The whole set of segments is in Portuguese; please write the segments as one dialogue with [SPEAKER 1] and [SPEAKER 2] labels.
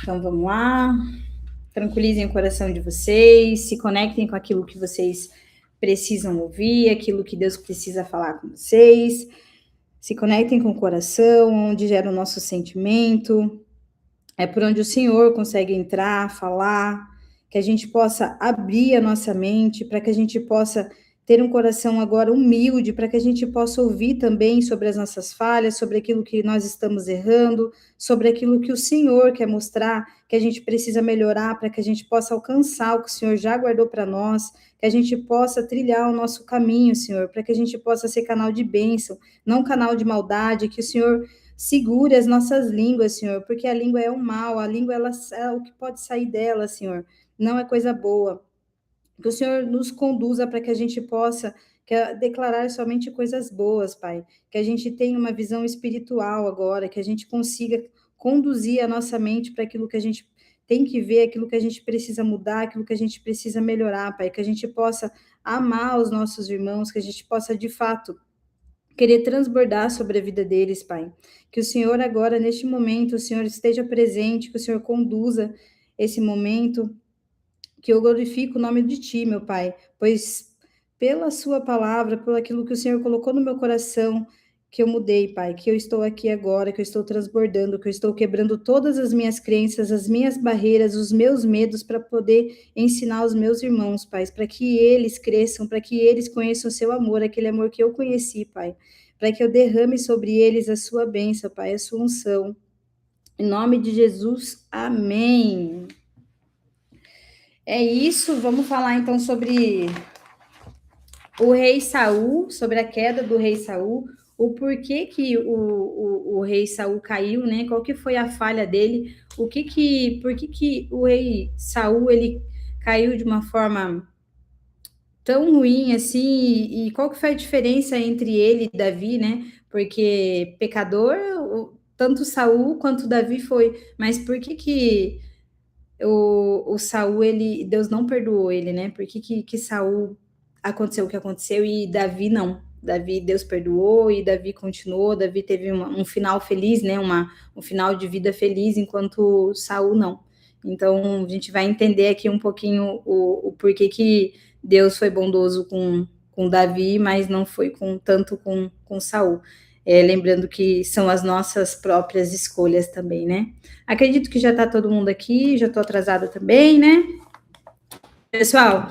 [SPEAKER 1] Então vamos lá, tranquilizem o coração de vocês, se conectem com aquilo que vocês precisam ouvir, aquilo que Deus precisa falar com vocês, se conectem com o coração, onde gera o nosso sentimento, é por onde o Senhor consegue entrar, falar, que a gente possa abrir a nossa mente, para que a gente possa ter um coração agora humilde, para que a gente possa ouvir também sobre as nossas falhas, sobre aquilo que nós estamos errando, sobre aquilo que o Senhor quer mostrar, que a gente precisa melhorar, para que a gente possa alcançar o que o Senhor já guardou para nós, que a gente possa trilhar o nosso caminho, Senhor, para que a gente possa ser canal de bênção, não canal de maldade, que o Senhor segure as nossas línguas, Senhor, porque a língua é o mal, a língua é o que pode sair dela, Senhor, não é coisa boa. Que o Senhor nos conduza para que a gente possa declarar somente coisas boas, Pai. Que a gente tenha uma visão espiritual agora, que a gente consiga conduzir a nossa mente para aquilo que a gente tem que ver, aquilo que a gente precisa mudar, aquilo que a gente precisa melhorar, Pai. Que a gente possa amar os nossos irmãos, que a gente possa, de fato, querer transbordar sobre a vida deles, Pai. Que o Senhor agora, neste momento, o Senhor esteja presente, que o Senhor conduza esse momento, que eu glorifico o nome de Ti, meu Pai, pois pela Sua palavra, por aquilo que o Senhor colocou no meu coração, que eu mudei, Pai, que eu estou aqui agora, que eu estou transbordando, que eu estou quebrando todas as minhas crenças, as minhas barreiras, os meus medos, para poder ensinar os meus irmãos, Pai, para que eles cresçam, para que eles conheçam o Seu amor, aquele amor que eu conheci, Pai, para que eu derrame sobre eles a Sua bênção, Pai, a Sua unção. Em nome de Jesus, amém. É isso, vamos falar então sobre o rei Saul, sobre a queda do rei Saul, o porquê que o rei Saul caiu, né? Qual que foi a falha dele? Por que o rei Saul ele caiu de uma forma tão ruim assim? E qual que foi a diferença entre ele e Davi, né? Porque pecador, tanto Saul quanto Davi foi, mas por que o Saul, Deus não perdoou ele, né? Por que Saul aconteceu o que aconteceu e Davi não? Davi, Deus perdoou e Davi continuou, Davi teve um final feliz, né? Um final de vida feliz, enquanto Saul não. Então, a gente vai entender aqui um pouquinho o porquê que Deus foi bondoso com Davi, mas não foi tanto com Saul. Lembrando que são as nossas próprias escolhas também, né? Acredito que já está todo mundo aqui, já estou atrasada também, né? Pessoal,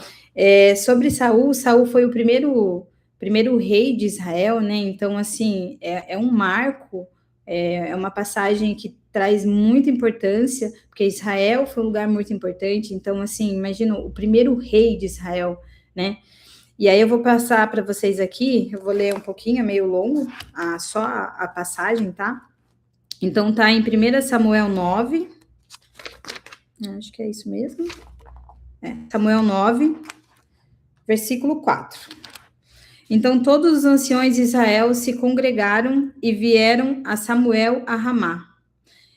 [SPEAKER 1] sobre Saul, Saul foi o primeiro rei de Israel, né? Então, assim, é um marco, é uma passagem que traz muita importância, porque Israel foi um lugar muito importante. Então, assim, imagina o primeiro rei de Israel, né? E aí eu vou passar para vocês aqui, eu vou ler um pouquinho, é meio longo, só a passagem, tá? Então tá em 1 Samuel 9, acho que é isso mesmo. Samuel 9, versículo 4. Então todos os anciões de Israel se congregaram e vieram a Samuel a Ramá.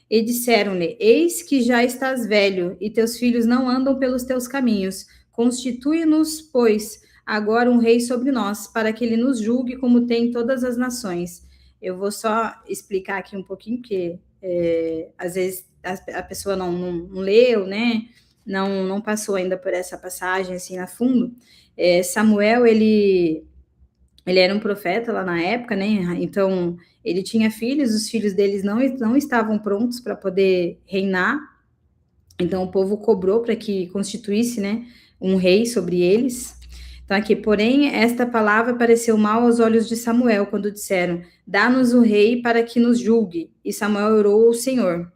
[SPEAKER 1] E disseram-lhe: Eis que já estás velho, e teus filhos não andam pelos teus caminhos. Constitui-nos, pois, agora um rei sobre nós, para que ele nos julgue como tem todas as nações. Eu vou só explicar aqui um pouquinho, porque às vezes a pessoa não leu, né? Não passou ainda por essa passagem assim a fundo. Samuel, ele era um profeta lá na época, né? Então, ele tinha filhos, os filhos deles não estavam prontos para poder reinar. Então, o povo cobrou para que constituísse, né, um rei sobre eles. Então, aqui, porém, esta palavra pareceu mal aos olhos de Samuel, quando disseram: Dá-nos o rei para que nos julgue. E Samuel orou ao Senhor.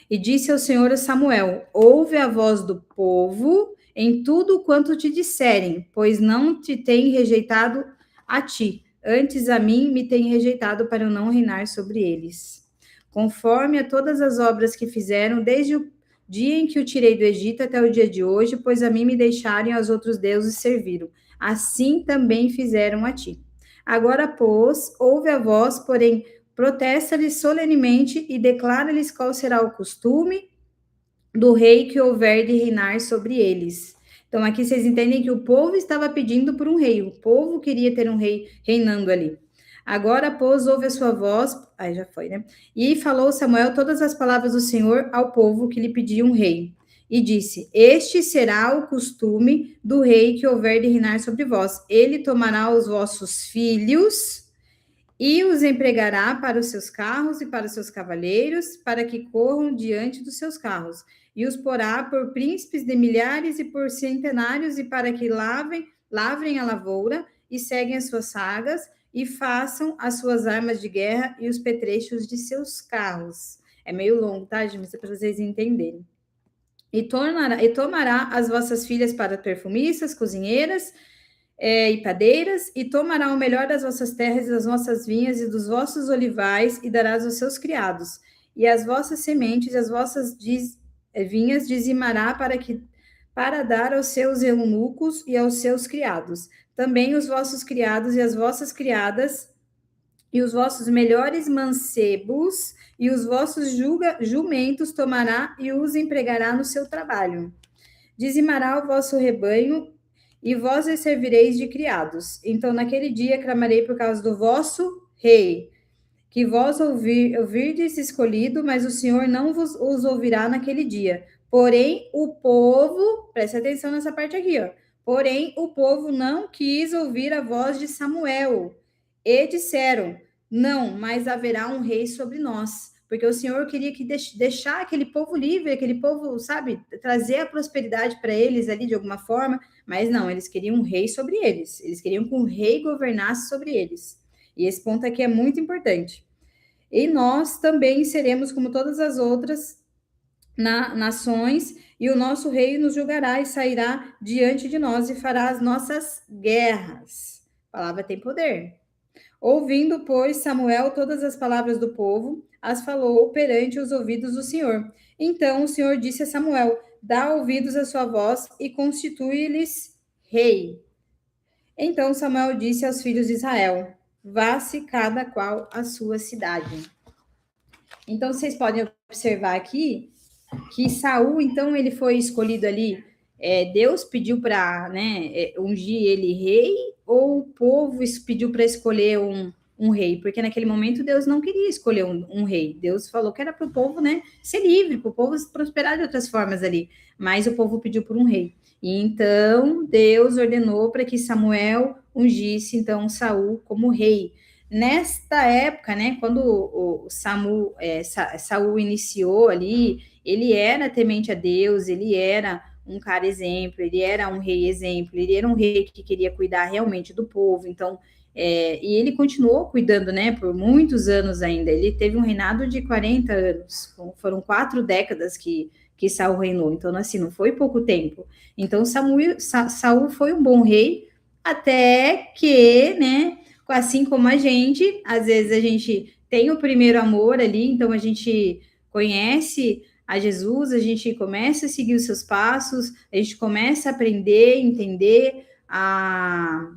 [SPEAKER 1] E disse ao Senhor a Samuel: Ouve a voz do povo em tudo quanto te disserem, pois não te tem rejeitado a ti, antes a mim me tem rejeitado para eu não reinar sobre eles. Conforme a todas as obras que fizeram, desde o dia em que o tirei do Egito até o dia de hoje, pois a mim me deixaram e aos outros deuses serviram. Assim também fizeram a ti. Agora, pois, ouve a voz, porém, protesta-lhes solenemente e declara-lhes qual será o costume do rei que houver de reinar sobre eles. Então, aqui vocês entendem que o povo estava pedindo por um rei, o povo queria ter um rei reinando ali. Agora, pois, ouve a sua voz. Aí já foi, né? E falou Samuel todas as palavras do Senhor ao povo que lhe pedia um rei. E disse: Este será o costume do rei que houver de reinar sobre vós. Ele tomará os vossos filhos e os empregará para os seus carros e para os seus cavaleiros, para que corram diante dos seus carros. E os porá por príncipes de milhares e por centenários, e para que lavrem a lavoura e seguem as suas sagas e façam as suas armas de guerra e os petrechos de seus carros. É meio longo, tá, gente? Mas é para vocês entenderem. E tomará as vossas filhas para perfumistas, cozinheiras e padeiras, e tomará o melhor das vossas terras e das vossas vinhas e dos vossos olivais, e darás aos seus criados. E as vossas sementes e as vossas vinhas dizimará para dar aos seus eunucos e aos seus criados. Também os vossos criados e as vossas criadas, e os vossos melhores mancebos e os vossos jumentos tomará e os empregará no seu trabalho. Dizimará o vosso rebanho e vós lhe servireis de criados. Então, naquele dia, clamarei por causa do vosso rei, que vós ouvirdes escolhido, mas o Senhor não os ouvirá naquele dia. Porém, o povo, preste atenção nessa parte aqui, ó. Porém, o povo não quis ouvir a voz de Samuel, e disseram: não, mas haverá um rei sobre nós. Porque o Senhor queria que deixar aquele povo livre, aquele povo, sabe, trazer a prosperidade para eles ali de alguma forma, mas não, eles queriam um rei sobre eles, eles queriam que um rei governasse sobre eles. E esse ponto aqui é muito importante. E nós também seremos como todas as outras nações, e o nosso rei nos julgará e sairá diante de nós e fará as nossas guerras. A palavra tem poder. Ouvindo, pois, Samuel todas as palavras do povo, as falou perante os ouvidos do Senhor. Então o Senhor disse a Samuel: dá ouvidos à sua voz e constitui-lhes rei. Então Samuel disse aos filhos de Israel: vá-se cada qual à sua cidade. Então vocês podem observar aqui que Saul, então, ele foi escolhido ali. Deus pediu para, né, ungir ele rei, ou o povo pediu para escolher um rei? Porque naquele momento Deus não queria escolher um rei. Deus falou que era para o povo, né, ser livre, para o povo prosperar de outras formas ali. Mas o povo pediu por um rei. E então Deus ordenou para que Samuel ungisse então Saul como rei. Nesta época, né, quando o Saul iniciou ali, ele era temente a Deus, ele era um cara exemplo, ele era um rei exemplo, ele era um rei que queria cuidar realmente do povo, então, e ele continuou cuidando, né, por muitos anos ainda, ele teve um reinado de 40 anos, foram 4 décadas que Saul reinou, então, assim, não foi pouco tempo. Então, Saul foi um bom rei, até que, né, assim como a gente, às vezes a gente tem o primeiro amor ali, então a gente conhece a Jesus, a gente começa a seguir os seus passos, a gente começa a aprender, entender, a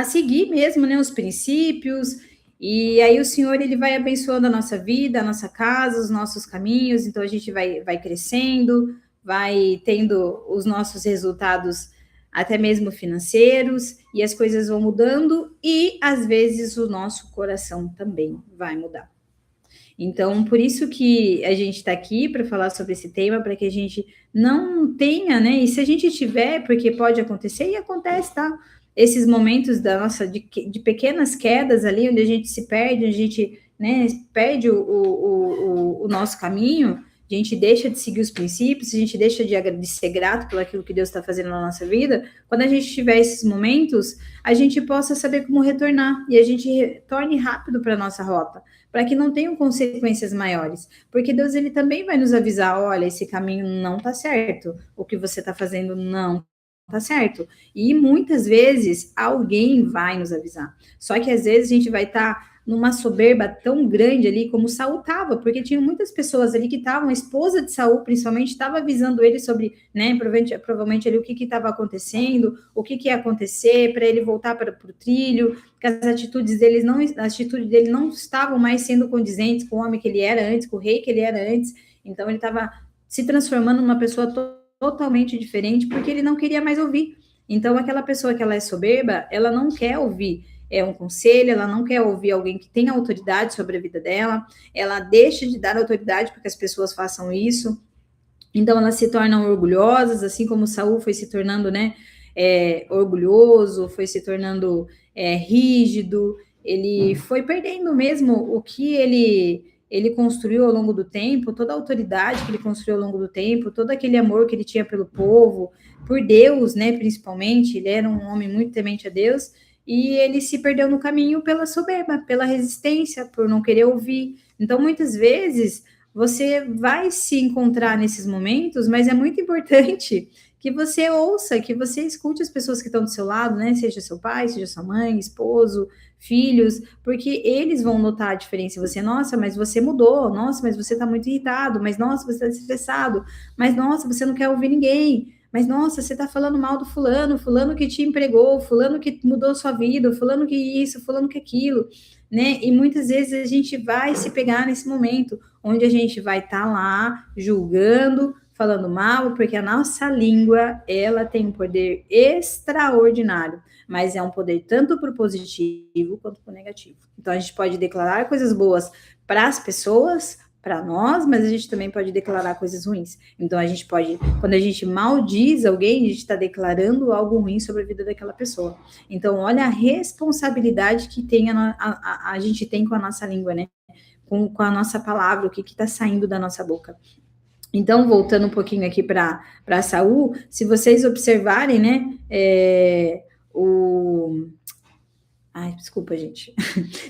[SPEAKER 1] seguir mesmo, né, os princípios, e aí o Senhor, ele vai abençoando a nossa vida, a nossa casa, os nossos caminhos, então a gente vai crescendo, vai tendo os nossos resultados até mesmo financeiros, e as coisas vão mudando, e às vezes o nosso coração também vai mudar. Então, por isso que a gente está aqui para falar sobre esse tema, para que a gente não tenha, né? E se a gente tiver, porque pode acontecer, e acontece, tá? Esses momentos de pequenas quedas ali, onde a gente se perde, a gente, né, perde o nosso caminho, a gente deixa de seguir os princípios, a gente deixa de ser grato por aquilo que Deus está fazendo na nossa vida. Quando a gente tiver esses momentos, a gente possa saber como retornar e a gente retorne rápido para a nossa rota, para que não tenham consequências maiores. Porque Deus, ele também vai nos avisar: olha, esse caminho não está certo, o que você está fazendo não está certo. E muitas vezes alguém vai nos avisar. Só que às vezes a gente vai estar numa soberba tão grande ali como Saul estava, porque tinha muitas pessoas ali que estavam, a esposa de Saul principalmente, estava avisando ele sobre, né, provavelmente ali o que estava acontecendo, o que ia acontecer para ele voltar para o trilho, que as atitudes dele não estavam mais sendo condizentes com o homem que ele era antes, com o rei que ele era antes. Então ele estava se transformando numa pessoa totalmente diferente, porque ele não queria mais ouvir. Então aquela pessoa que ela é soberba, ela não quer ouvir. um conselho, ela não quer ouvir alguém que tem autoridade sobre a vida dela, ela deixa de dar autoridade para que as pessoas façam isso. Então elas se tornam orgulhosas, assim como Saul foi se tornando, né, orgulhoso, foi se tornando rígido, ele foi perdendo mesmo o que ele construiu ao longo do tempo, toda a autoridade que ele construiu ao longo do tempo, todo aquele amor que ele tinha pelo povo, por Deus, né, principalmente, ele era um homem muito temente a Deus, e ele se perdeu no caminho pela soberba, pela resistência, por não querer ouvir. Então, muitas vezes, você vai se encontrar nesses momentos, mas é muito importante que você ouça, que você escute as pessoas que estão do seu lado, né? Seja seu pai, seja sua mãe, esposo, filhos, porque eles vão notar a diferença em você. Nossa, mas você mudou. Nossa, mas você está muito irritado. Mas nossa, você está estressado. Mas nossa, você não quer ouvir ninguém. Mas nossa, você está falando mal do fulano, fulano que te empregou, fulano que mudou sua vida, fulano que isso, fulano que aquilo, né? E muitas vezes a gente vai se pegar nesse momento onde a gente vai estar lá julgando, falando mal, porque a nossa língua, ela tem um poder extraordinário, mas é um poder tanto para o positivo quanto para o negativo. Então a gente pode declarar coisas boas para as pessoas, para nós, mas a gente também pode declarar coisas ruins. Então a gente pode, quando a gente maldiz alguém, a gente está declarando algo ruim sobre a vida daquela pessoa. Então olha a responsabilidade que tem a gente tem com a nossa língua, né? Com a nossa palavra, o que está saindo da nossa boca. Então, voltando um pouquinho aqui para Saul, se vocês observarem, né, Ai, desculpa, gente.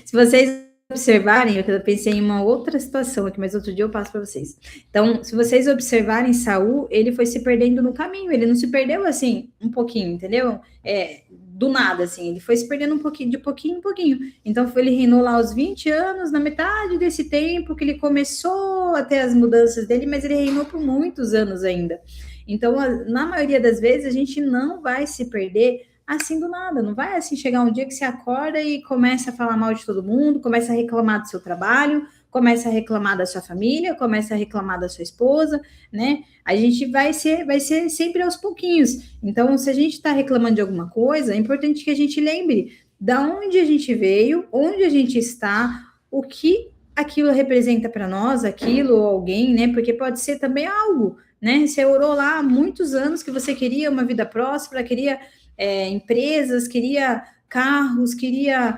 [SPEAKER 1] Se vocês observarem, eu pensei em uma outra situação aqui, mas outro dia eu passo para vocês. Então, se vocês observarem, Saul, ele foi se perdendo no caminho, ele não se perdeu assim, um pouquinho, entendeu? Do nada, assim, ele foi se perdendo um pouquinho, de pouquinho em pouquinho. Então, ele reinou lá aos 20 anos, na metade desse tempo que ele começou a ter as mudanças dele, mas ele reinou por muitos anos ainda. Então, na maioria das vezes, a gente não vai se perder assim do nada, não vai assim chegar um dia que você acorda e começa a falar mal de todo mundo, começa a reclamar do seu trabalho, começa a reclamar da sua família, começa a reclamar da sua esposa, né? A gente vai ser sempre aos pouquinhos. Então, se a gente está reclamando de alguma coisa, é importante que a gente lembre da onde a gente veio, onde a gente está, o que aquilo representa para nós, aquilo ou alguém, né? Porque pode ser também algo, né? Você orou lá há muitos anos que você queria uma vida próspera, queria empresas, queria carros, queria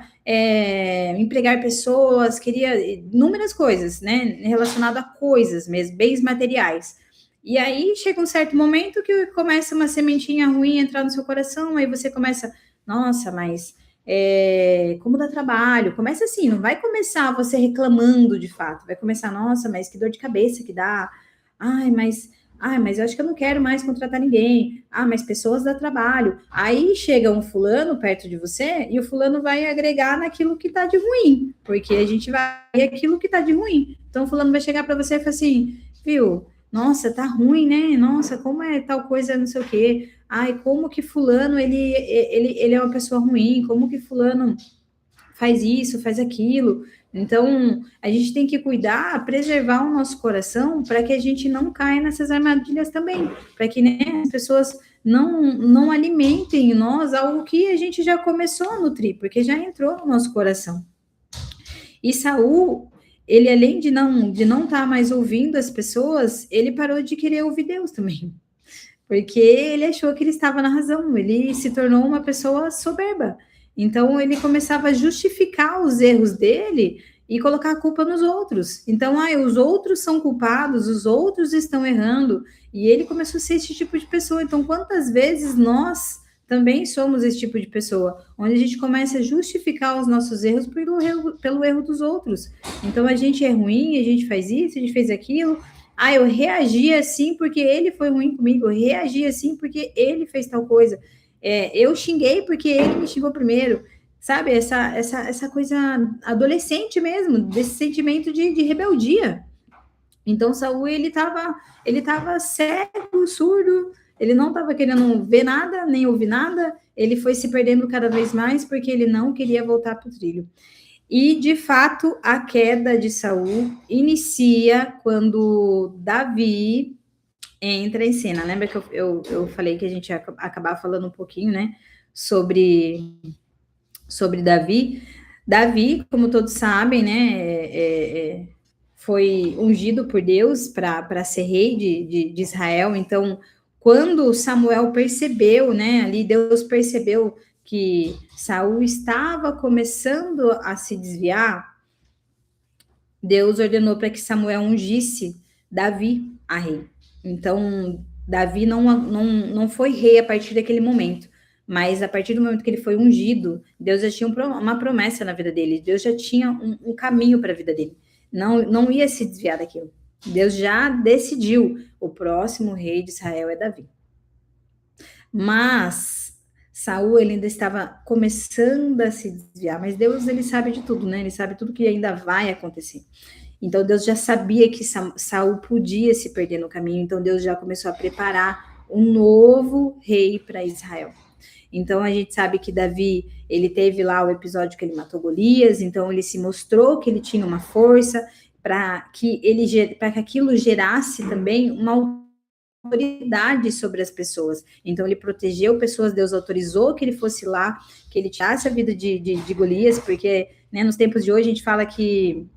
[SPEAKER 1] empregar pessoas, queria inúmeras coisas, né? Relacionado a coisas mesmo, bens materiais. E aí chega um certo momento que começa uma sementinha ruim entrar no seu coração, aí você começa, nossa, mas como dá trabalho? Começa assim, não vai começar você reclamando de fato, vai começar, nossa, mas que dor de cabeça que dá. Ai, mas eu acho que eu não quero mais contratar ninguém. Ah, mas pessoas dá trabalho. Aí chega um fulano perto de você e o fulano vai agregar naquilo que tá de ruim, porque a gente vai aquilo que tá de ruim. Então o fulano vai chegar para você e falar assim, viu? Nossa, tá ruim, né? Nossa, como é tal coisa, não sei o quê. Ai, como que fulano, ele é uma pessoa ruim. Como que fulano faz isso, faz aquilo. Então, a gente tem que cuidar, preservar o nosso coração para que a gente não caia nessas armadilhas também, para que, né, as pessoas não alimentem em nós algo que a gente já começou a nutrir, porque já entrou no nosso coração. E Saul, ele além de não estar mais ouvindo as pessoas, ele parou de querer ouvir Deus também. Porque ele achou que ele estava na razão, ele se tornou uma pessoa soberba. Então ele começava a justificar os erros dele e colocar a culpa nos outros. Então, os outros são culpados, os outros estão errando. E ele começou a ser esse tipo de pessoa. Então, quantas vezes nós também somos esse tipo de pessoa, onde a gente começa a justificar os nossos erros pelo erro dos outros. Então, a gente é ruim, a gente faz isso, a gente fez aquilo. Eu reagi assim porque ele foi ruim comigo, eu reagi assim porque ele fez tal coisa. Eu xinguei porque ele me xingou primeiro. Sabe, essa coisa adolescente mesmo, desse sentimento de rebeldia. Então, Saul, ele tava cego, surdo, ele não estava querendo ver nada, nem ouvir nada, ele foi se perdendo cada vez mais porque ele não queria voltar para o trilho. E, de fato, a queda de Saul inicia quando Davi entra em cena. Lembra que eu falei que a gente ia acabar falando um pouquinho, né, sobre sobre Davi. Davi, como todos sabem, né, foi ungido por Deus para ser rei de Israel. Então, quando Samuel percebeu, né, ali Deus percebeu que Saul estava começando a se desviar, Deus ordenou para que Samuel ungisse Davi a rei. Então, Davi não foi rei a partir daquele momento, mas a partir do momento que ele foi ungido, Deus já tinha uma promessa na vida dele, Deus já tinha um caminho para a vida dele. Não ia se desviar daquilo. Deus já decidiu, o próximo rei de Israel é Davi. Mas Saul ele ainda estava começando a se desviar, mas Deus ele sabe de tudo, né? Ele sabe tudo que ainda vai acontecer. Então Deus já sabia que Saul podia se perder no caminho, então Deus já começou a preparar um novo rei para Israel. Então a gente sabe que Davi, ele teve lá o episódio que ele matou Golias, então ele se mostrou que ele tinha uma força para que aquilo gerasse também uma autoridade sobre as pessoas. Então ele protegeu pessoas, Deus autorizou que ele fosse lá, que ele tirasse a vida de Golias, porque né, nos tempos de hoje a gente fala que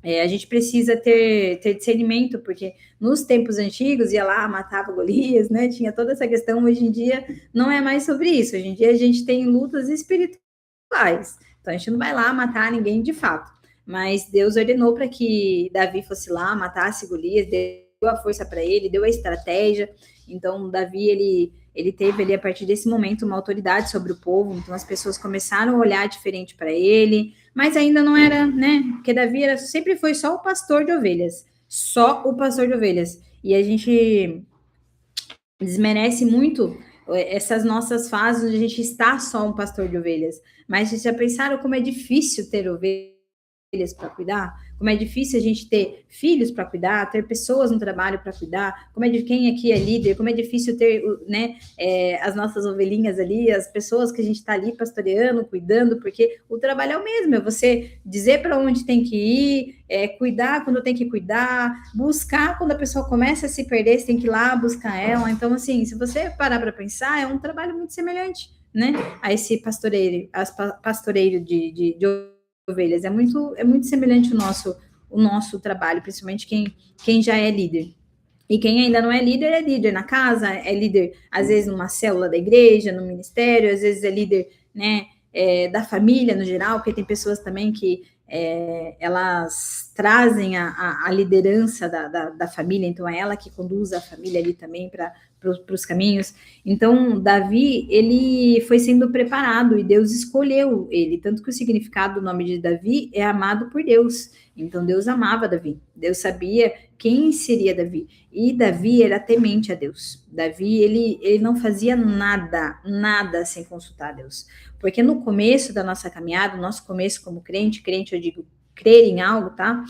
[SPEAKER 1] a gente precisa ter discernimento, porque nos tempos antigos ia lá, matava Golias, né? Tinha toda essa questão. Hoje em dia não é mais sobre isso. Hoje em dia a gente tem lutas espirituais. Então a gente não vai lá matar ninguém de fato. Mas Deus ordenou para que Davi fosse lá, matasse Golias, deu a força para ele, deu a estratégia. Então Davi ele teve ali a partir desse momento uma autoridade sobre o povo. Então as pessoas começaram a olhar diferente para ele. Mas ainda não era, né? Porque Davi sempre foi só o pastor de ovelhas. Só o pastor de ovelhas. E a gente desmerece muito essas nossas fases onde a gente está só um pastor de ovelhas. Mas vocês já pensaram como é difícil ter ovelhas para cuidar? Como é difícil a gente ter filhos para cuidar, ter pessoas no trabalho para cuidar? Como é de quem aqui é líder? Como é difícil ter, né, as nossas ovelhinhas ali, as pessoas que a gente está ali pastoreando, cuidando, porque o trabalho é o mesmo, é você dizer para onde tem que ir, cuidar quando tem que cuidar, buscar quando a pessoa começa a se perder, você tem que ir lá buscar ela. Então, assim, se você parar para pensar, é um trabalho muito semelhante, né, a esse pastoreio de ovelhas. É muito semelhante o nosso trabalho, principalmente quem já é líder. E quem ainda não é líder na casa, é líder, às vezes, numa célula da igreja, no ministério, às vezes é líder, né, da família no geral, porque tem pessoas também que elas trazem a liderança da família, então é ela que conduz a família ali também para os caminhos. Então, Davi, ele foi sendo preparado e Deus escolheu ele, tanto que o significado do nome de Davi é amado por Deus. Então, Deus amava Davi, Deus sabia quem seria Davi, e Davi era temente a Deus. Davi, ele não fazia nada sem consultar a Deus, porque no começo da nossa caminhada, no nosso começo como crente eu digo crer em algo, tá?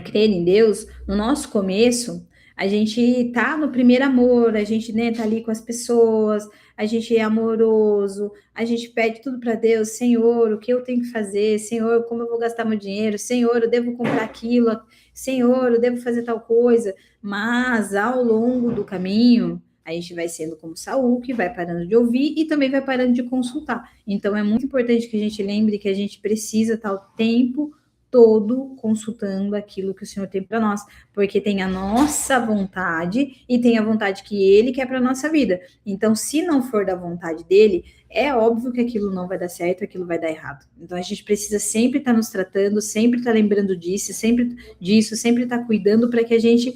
[SPEAKER 1] Crer em Deus, no nosso começo, a gente tá no primeiro amor, a gente, né, tá ali com as pessoas, a gente é amoroso, a gente pede tudo para Deus, Senhor, o que eu tenho que fazer? Senhor, como eu vou gastar meu dinheiro? Senhor, eu devo comprar aquilo? Senhor, eu devo fazer tal coisa? Mas ao longo do caminho, a gente vai sendo como Saul, que vai parando de ouvir e também vai parando de consultar. Então é muito importante que a gente lembre que a gente precisa estar o tempo todo consultando aquilo que o Senhor tem para nós, porque tem a nossa vontade e tem a vontade que Ele quer para a nossa vida. Então, se não for da vontade dele, é óbvio que aquilo não vai dar certo, aquilo vai dar errado. Então, a gente precisa sempre estar nos tratando, sempre estar lembrando disso, sempre estar cuidando para que a gente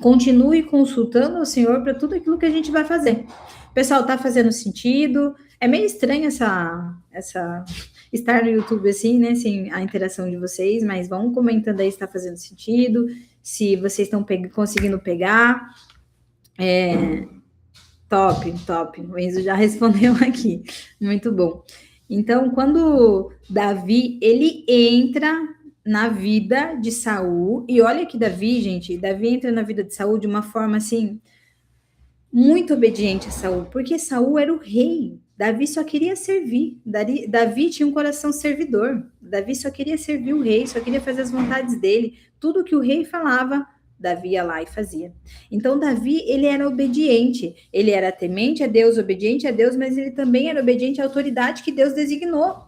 [SPEAKER 1] continue consultando o Senhor para tudo aquilo que a gente vai fazer. Pessoal, tá fazendo sentido? É meio estranho essa estar no YouTube assim, né? Sem a interação de vocês, mas vão comentando aí se tá fazendo sentido, se vocês estão conseguindo pegar. Top. O Enzo já respondeu aqui. Muito bom. Então, quando Davi, ele entra na vida de Saul, e olha que Davi entra na vida de Saul de uma forma assim muito obediente a Saul, porque Saul era o rei. Davi só queria servir. Davi tinha um coração servidor. Davi só queria servir o rei, só queria fazer as vontades dele. Tudo que o rei falava, Davi ia lá e fazia. Então, Davi, ele era obediente, ele era temente a Deus, obediente a Deus, mas ele também era obediente à autoridade que Deus designou.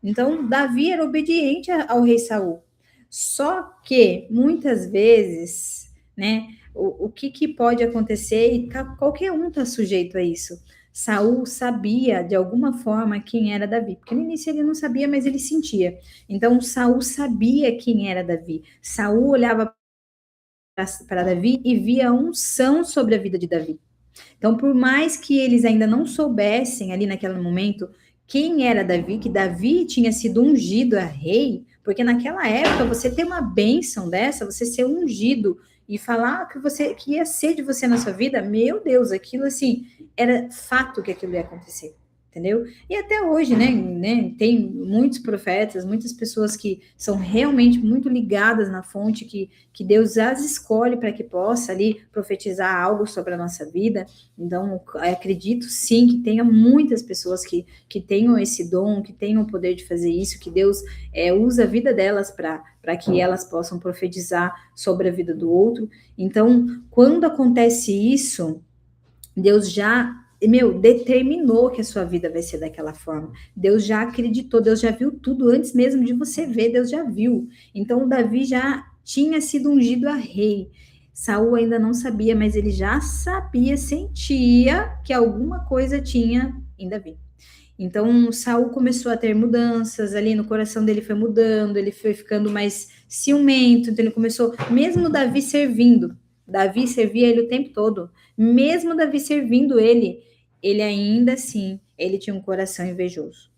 [SPEAKER 1] Então, Davi era obediente ao rei Saul. Só que, muitas vezes, né, o que pode acontecer, e qualquer um está sujeito a isso. Saul sabia, de alguma forma, quem era Davi. Porque no início ele não sabia, mas ele sentia. Então, Saul sabia quem era Davi. Saul olhava para Davi e via a unção sobre a vida de Davi. Então, por mais que eles ainda não soubessem ali naquele momento quem era Davi, que Davi tinha sido ungido a rei, porque naquela época você ter uma bênção dessa, você ser ungido e falar que ia ser de você na sua vida, meu Deus, aquilo assim, era fato que aquilo ia acontecer. Entendeu? E até hoje, né, tem muitos profetas, muitas pessoas que são realmente muito ligadas na fonte, que Deus as escolhe para que possa ali profetizar algo sobre a nossa vida. Então, acredito sim que tenha muitas pessoas que tenham esse dom, que tenham o poder de fazer isso, que Deus usa a vida delas para que elas possam profetizar sobre a vida do outro. Então, quando acontece isso, Deus já, determinou que a sua vida vai ser daquela forma. Deus já acreditou, Deus já viu tudo antes mesmo de você ver, Deus já viu. Então, Davi já tinha sido ungido a rei. Saul ainda não sabia, mas ele já sabia, sentia que alguma coisa tinha em Davi. Então, Saul começou a ter mudanças ali no coração dele, foi mudando, ele foi ficando mais ciumento, então ele começou, mesmo Davi servia ele o tempo todo, mesmo Davi servindo ele ainda assim, ele tinha um coração invejoso.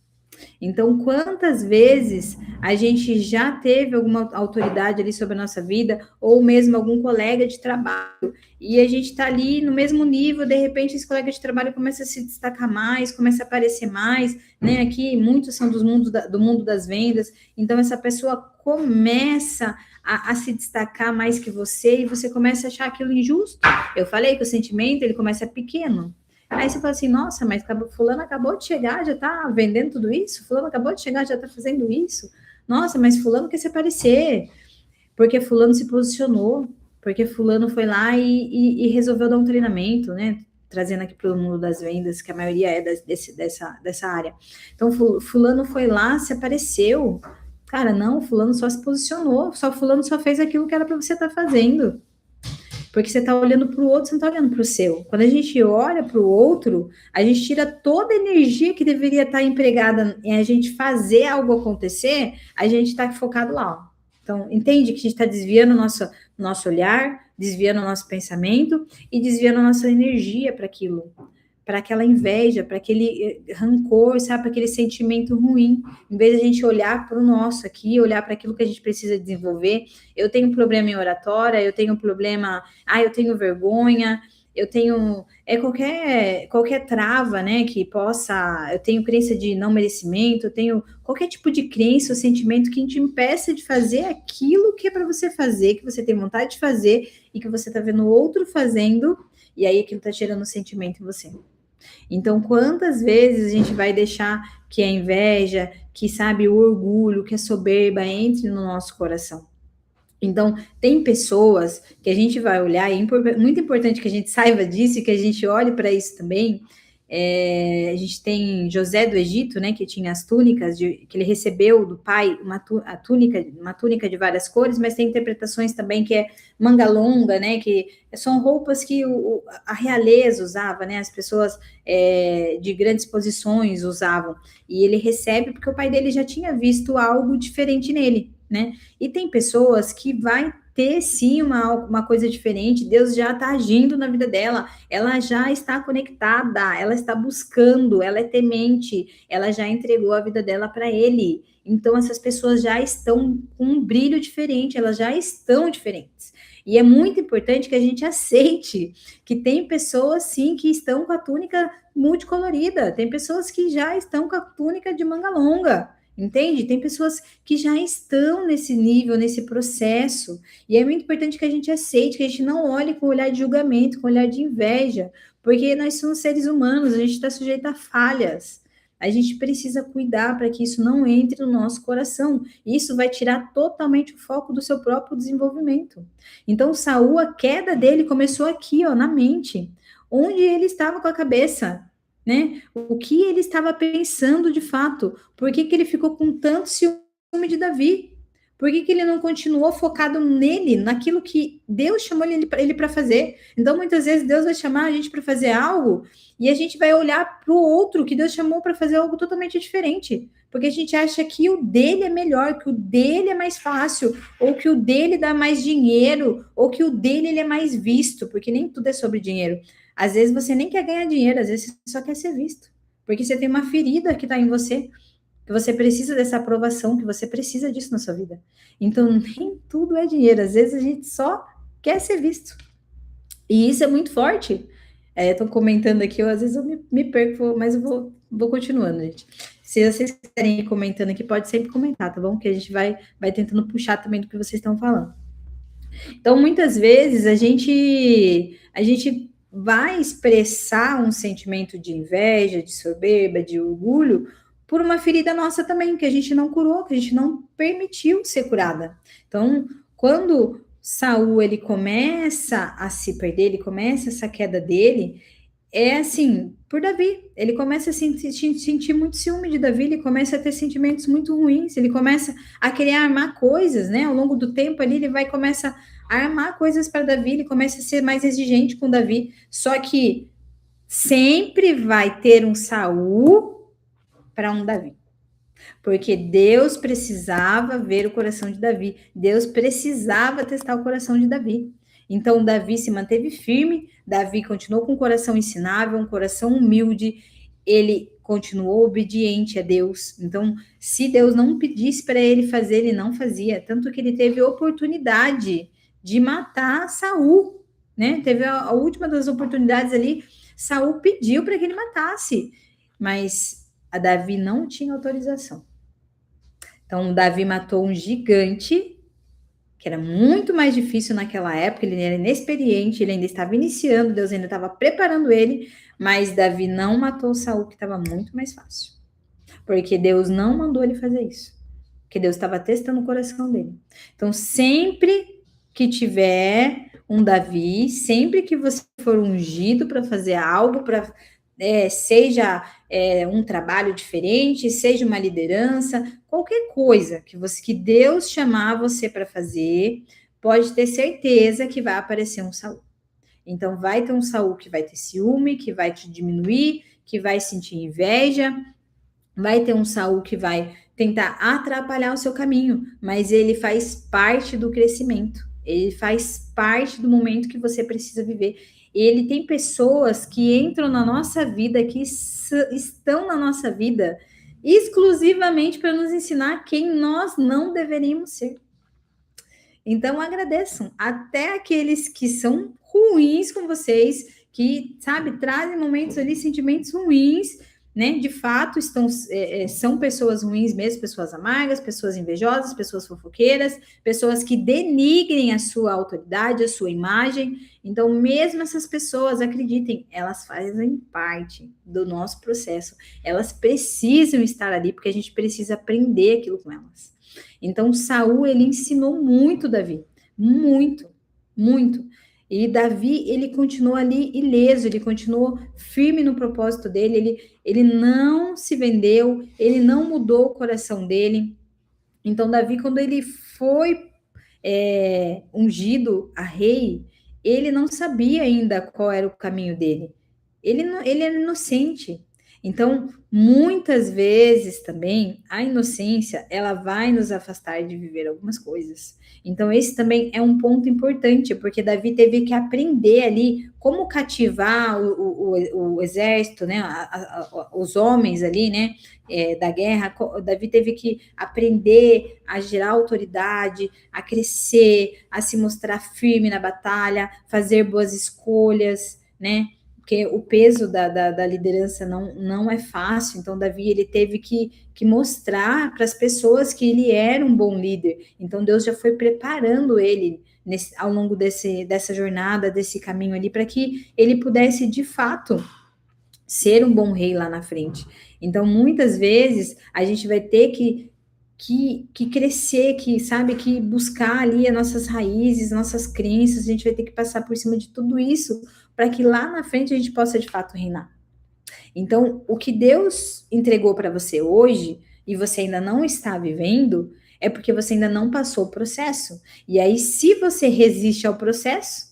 [SPEAKER 1] Então, quantas vezes a gente já teve alguma autoridade ali sobre a nossa vida, ou mesmo algum colega de trabalho, e a gente está ali no mesmo nível, de repente esse colega de trabalho começa a se destacar mais, começa a aparecer mais, né? Aqui muitos são do mundo das vendas, então essa pessoa começa a se destacar mais que você, e você começa a achar aquilo injusto. Eu falei que o sentimento, ele começa pequeno. Aí você fala assim, nossa, mas fulano acabou de chegar, já tá vendendo tudo isso? Fulano acabou de chegar, já tá fazendo isso? Nossa, mas fulano quer se aparecer, porque fulano se posicionou, porque fulano foi lá e resolveu dar um treinamento, né? Trazendo aqui para o mundo das vendas, que a maioria é dessa área. Então, fulano foi lá, se apareceu. Cara, não, fulano só se posicionou, fulano só fez aquilo que era para você estar fazendo. Porque você está olhando para o outro, você não está olhando para o seu. Quando a gente olha para o outro, a gente tira toda a energia que deveria estar empregada em a gente fazer algo acontecer, a gente está focado lá. Ó. Então, entende que a gente está desviando o nosso olhar, desviando o nosso pensamento e desviando a nossa energia para aquilo, para aquela inveja, para aquele rancor, sabe, para aquele sentimento ruim. Em vez de a gente olhar para o nosso aqui, olhar para aquilo que a gente precisa desenvolver. Eu tenho problema em oratória, eu tenho problema, eu tenho vergonha, eu tenho qualquer trava, né, que possa, eu tenho crença de não merecimento, eu tenho qualquer tipo de crença ou sentimento que te impeça de fazer aquilo que é para você fazer, que você tem vontade de fazer e que você está vendo o outro fazendo, e aí aquilo está gerando um sentimento em você. Então, quantas vezes a gente vai deixar que a inveja, que sabe, o orgulho, que a soberba entre no nosso coração? Então, tem pessoas que a gente vai olhar, e é muito importante que a gente saiba disso e que a gente olhe para isso também. A gente tem José do Egito, né, que tinha as túnicas, que ele recebeu do pai uma túnica de várias cores, mas tem interpretações também que é manga longa, né, que são roupas que a realeza usava, né, as pessoas de grandes posições usavam, e ele recebe porque o pai dele já tinha visto algo diferente nele, né, e tem pessoas que vai ter sim uma coisa diferente, Deus já está agindo na vida dela, ela já está conectada, ela está buscando, ela é temente, ela já entregou a vida dela para ele. Então, essas pessoas já estão com um brilho diferente, elas já estão diferentes. E é muito importante que a gente aceite que tem pessoas, sim, que estão com a túnica multicolorida, tem pessoas que já estão com a túnica de manga longa, entende? Tem pessoas que já estão nesse nível, nesse processo, e é muito importante que a gente aceite, que a gente não olhe com olhar de julgamento, com olhar de inveja, porque nós somos seres humanos, a gente está sujeito a falhas, A gente precisa cuidar para que isso não entre no nosso coração. Isso vai tirar totalmente o foco do seu próprio desenvolvimento. Então, Saul, a queda dele começou aqui, ó, na mente, onde ele estava com a cabeça, né? O que ele estava pensando de fato? Por que ele ficou com tanto ciúme de Davi? Por que ele não continuou focado nele, naquilo que Deus chamou ele para fazer? Então, muitas vezes, Deus vai chamar a gente para fazer algo e a gente vai olhar para o outro que Deus chamou para fazer algo totalmente diferente. Porque a gente acha que o dele é melhor, que o dele é mais fácil, ou que o dele dá mais dinheiro, ou que o dele ele é mais visto, porque nem tudo é sobre dinheiro. Às vezes você nem quer ganhar dinheiro, às vezes você só quer ser visto. Porque você tem uma ferida que está em você, que você precisa dessa aprovação, que você precisa disso na sua vida. Então, nem tudo é dinheiro. Às vezes a gente só quer ser visto. E isso é muito forte. Estou comentando aqui, às vezes eu me perco, mas eu vou continuando, gente. Se vocês quiserem ir comentando aqui, pode sempre comentar, tá bom? Que a gente vai tentando puxar também do que vocês estão falando. Então, muitas vezes, a gente vai expressar um sentimento de inveja, de soberba, de orgulho, por uma ferida nossa também, que a gente não curou, que a gente não permitiu ser curada. Então, quando Saul ele começa a se perder, ele começa essa queda dele, é assim, por Davi. Ele começa a sentir muito ciúme de Davi, ele começa a ter sentimentos muito ruins, ele começa a querer armar coisas, né? Ao longo do tempo ali, ele começa a armar coisas para Davi, ele começa a ser mais exigente com Davi. Só que sempre vai ter um Saul para um Davi. Porque Deus precisava ver o coração de Davi. Deus precisava testar o coração de Davi. Então, Davi se manteve firme, Davi continuou com um coração ensinável, um coração humilde, ele continuou obediente a Deus. Então, se Deus não pedisse para ele fazer, ele não fazia. Tanto que ele teve oportunidade de matar Saul, né? Teve a última das oportunidades ali, Saul pediu para que ele matasse, mas a Davi não tinha autorização. Então, Davi matou um gigante, que era muito mais difícil naquela época, ele era inexperiente, ele ainda estava iniciando, Deus ainda estava preparando ele, mas Davi não matou Saul, que estava muito mais fácil. Porque Deus não mandou ele fazer isso. Porque Deus estava testando o coração dele. Então, sempre que tiver um Davi, sempre que você for ungido para fazer algo, para seja um trabalho diferente, seja uma liderança, qualquer coisa que Deus chamar você para fazer, pode ter certeza que vai aparecer um Saul. Então, vai ter um Saul que vai ter ciúme, que vai te diminuir, que vai sentir inveja, vai ter um Saul que vai tentar atrapalhar o seu caminho, mas ele faz parte do crescimento, ele faz parte do momento que você precisa viver. Ele tem pessoas que entram na nossa vida, que estão na nossa vida, exclusivamente para nos ensinar quem nós não deveríamos ser. Então, agradeçam até aqueles que são ruins com vocês, que, sabe, trazem momentos ali, sentimentos ruins, né? De fato, são pessoas ruins mesmo, pessoas amargas, pessoas invejosas, pessoas fofoqueiras, pessoas que denigrem a sua autoridade, a sua imagem. Então, mesmo essas pessoas, acreditem, elas fazem parte do nosso processo. Elas precisam estar ali, porque a gente precisa aprender aquilo com elas. Então, Saul, ele ensinou muito Davi, muito, muito. E Davi, ele continuou ali ileso, ele continuou firme no propósito dele, ele não se vendeu, ele não mudou o coração dele. Então, Davi, quando ele foi ungido a rei, ele não sabia ainda qual era o caminho dele. Ele era inocente. Então, muitas vezes também, a inocência, ela vai nos afastar de viver algumas coisas. Então, esse também é um ponto importante, porque Davi teve que aprender ali como cativar o exército, né, os homens ali, né, da guerra. Davi teve que aprender a gerar autoridade, a crescer, a se mostrar firme na batalha, fazer boas escolhas, né, porque o peso da liderança não é fácil. Então, Davi, ele teve que mostrar para as pessoas que ele era um bom líder. Então, Deus já foi preparando ele ao longo dessa jornada, desse caminho ali, para que ele pudesse, de fato, ser um bom rei lá na frente. Então, muitas vezes, a gente vai ter que crescer, que buscar ali as nossas raízes, nossas crenças, a gente vai ter que passar por cima de tudo isso para que lá na frente a gente possa de fato reinar. Então, o que Deus entregou para você hoje e você ainda não está vivendo, é porque você ainda não passou o processo. E aí, se você resiste ao processo,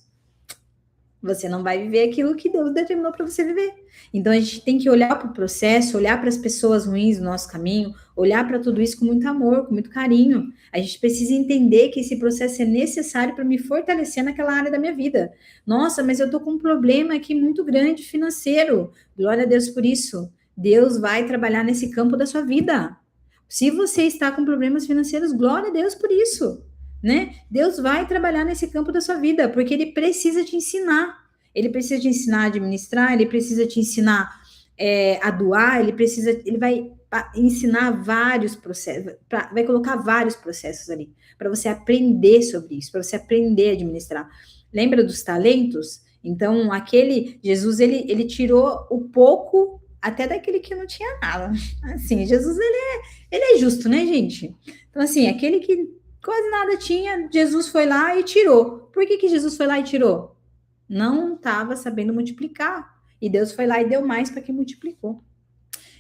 [SPEAKER 1] você não vai viver aquilo que Deus determinou para você viver. Então a gente tem que olhar para o processo, olhar para as pessoas ruins do nosso caminho, olhar para tudo isso com muito amor, com muito carinho. A gente precisa entender que esse processo é necessário para me fortalecer naquela área da minha vida. Nossa, mas eu tô com um problema aqui muito grande financeiro. Glória a Deus por isso. Deus vai trabalhar nesse campo da sua vida. Se você está com problemas financeiros, glória a Deus por isso, né? Deus vai trabalhar nesse campo da sua vida, porque ele precisa te ensinar. Ele precisa te ensinar a administrar, ele precisa te ensinar a doar, ele vai ensinar vários processos, vai colocar vários processos ali, para você aprender sobre isso, para você aprender a administrar. Lembra dos talentos? Então, Jesus, ele tirou o pouco até daquele que não tinha nada. Assim, Jesus, ele é justo, né, gente? Então, assim, aquele que quase nada tinha, Jesus foi lá e tirou. Por que Jesus foi lá e tirou? Não estava sabendo multiplicar. E Deus foi lá e deu mais para quem multiplicou.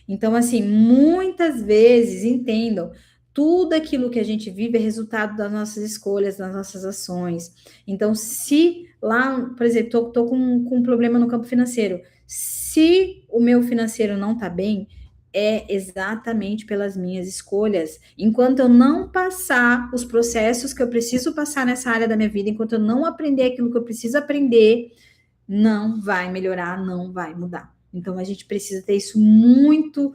[SPEAKER 1] Então, assim, muitas vezes, entendam, tudo aquilo que a gente vive é resultado das nossas escolhas, das nossas ações. Então, se lá, por exemplo, tô com um problema no campo financeiro, se o meu financeiro não tá bem, é exatamente pelas minhas escolhas. Enquanto eu não passar os processos que eu preciso passar nessa área da minha vida, enquanto eu não aprender aquilo que eu preciso aprender, não vai melhorar, não vai mudar. Então a gente precisa ter isso muito